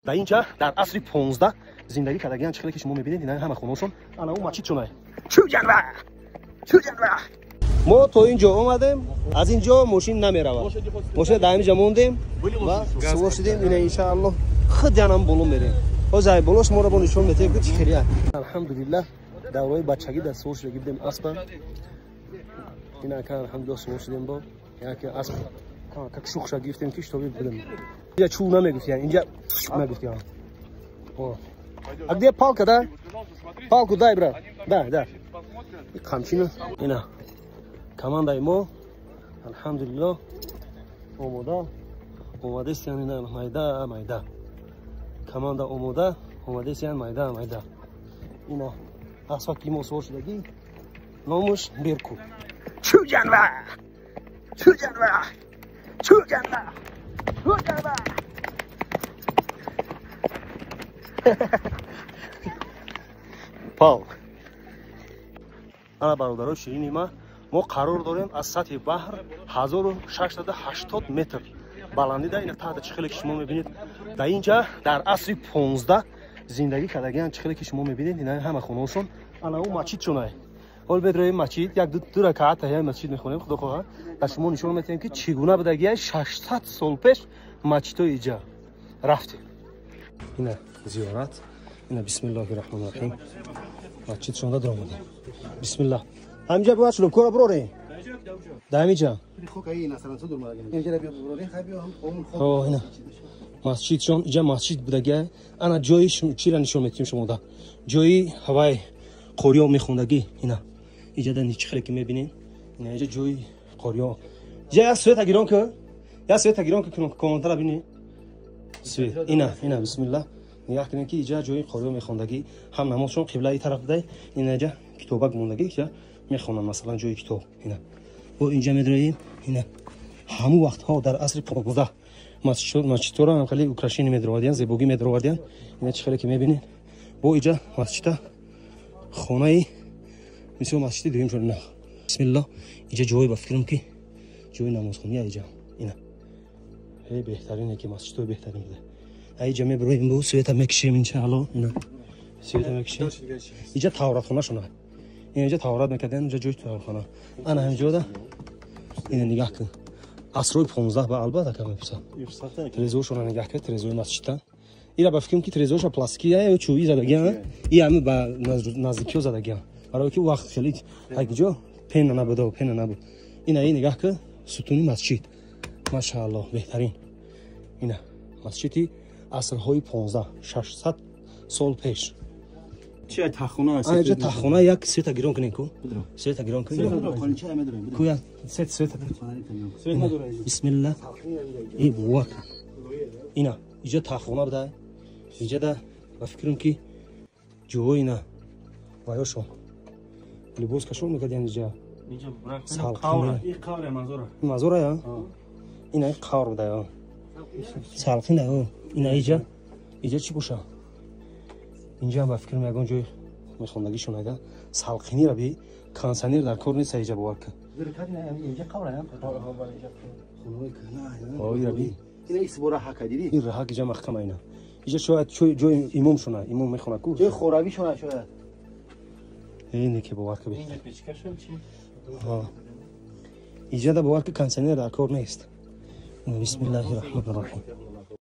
در اینجا در عصر 15 زندگی کردگان چخلی که شما میبینید اینا همه خونه‌شون انا اون مسجد شونه چو جنوا ما تو اینجا اومدیم از اینجا ماشین نمیره ماشین در اینجا موندیم و سوار شدیم اینا ان شاء الله خود جانم بالا میریم اوزای بالاش ما رو با نشون میده که چخریه الحمدلله دورای بچگی در سوار شدیم گفتیم اسب اینا که الحمدلله سوار شدیم با یکی اسب که شوخ شد گفتیم که اشتباه بودیم اینجا چو نمیگفت یعنی اینجا نمیگفت یعنی А где палка, да? Палку дай, брат. Да. И камчина. Ина. Команда ему. Алхамдулилlah. Омода. Омадесян ина майда. Команда омода. Омадесян майда. Ина. Асфак ему сошдаги. Номуш берку. Чуджанва. پاک انا برادران شیرین ما قرار داریم از سطح بحر 1680 متر بلندی در این تحت چخلی که شما میبینید در اینجا در عصر 15 زندگی کردگان چخلی که شما میبینید اینا همه خونه‌شون انا اون مسجد شونه اول بدروی مسجد یک دو رکعت تحیه مسجد میخونیم خدا خواهد در شما نشون میدیم که چگونه بودگی 600 سال پیش مسجد اینجا رفتیم اینا زیارت اینا بسم الله الرحمن الرحیم مسجد شوندا درآمده بسم الله همینجا باید شلوب کورا بروریم در همینجا اینا مسجد شون اینجا مسجد بودگه انا جایش چی را نشون میدیم شما دا جایی هوای قوریا میخوندگی اینا اینجا در نیچخلی که میبینین اینا اینجا جایی قوریا اینجا یک سویت اگران که کامنتر بینید سویت اینا بسم الله نگاه کنید که اینجا جای قوریا میخوندگی هم نمازشون قبله ای طرف ده این اینجا کتابک موندگی که میخونن مثلا جای کتاب اینا و اینجا میدریم اینا همون وقت ها در عصر 15 مسجد را هم خیلی اوکراشین میدروادیان زیبوگی میدروادیان اینا چه خیلی که میبینید با اینجا مسجد خونه مثل مسجد دویم شده نه بسم الله اینجا جای با فکرم که جای نمازخونی اینجا اینا خیلی بهترینه که مسجد بهترین بوده ای جمعه برویم بو سویت میکشیم انشاءالله اینا سویت میکشیم اینجا تورات خونه شونه اینجا تورات میکردن اینجا جوی تورات خونه انا همینجا ده اینا نگاه کن عصر 15 با البته کم میپسن تلویزیون شونه نگاه کن تلویزیون مسجد اینا با فکرم که تلویزیونش پلاستیکیه و چوبی زدگی این همه با نزدیکی زدگی برای که وقت خیلی هیچ پن نبود اینا نگاه کن ستون مسجد ماشاءالله بهترین اینا مسجدی عصرهای 15 600 سال پیش چه تخونه است اینجا تخونه یک سیت گیرون کنین کو سیت گیرون کنین کویا سیت بسم الله ای بوک اینا اینجا تخونه بوده اینجا ده با فکرم که جو اینا وایوشو لباس کشون میکردن اینجا قاوره این قاوره منظوره یا اینا قاور بوده یا سالخینه اینا اینجا چی باشه اینجا هم با فکر میگم جای میخوندگی شونه سالخینی را بی کانسانیر در کار نیست اینجا باور کن اینجا قاوره هم خونه را بی اینا اسبوره حکدیری این راه اینجا محکم اینا اینجا شاید جای امام شونه امام میخونه کو جای خوراوی شونه شاید اینه که باور کن اینجا پیچکشون چی اینجا باور کن کانسانیر در کار نیست بسم الله الرحمن الرحیم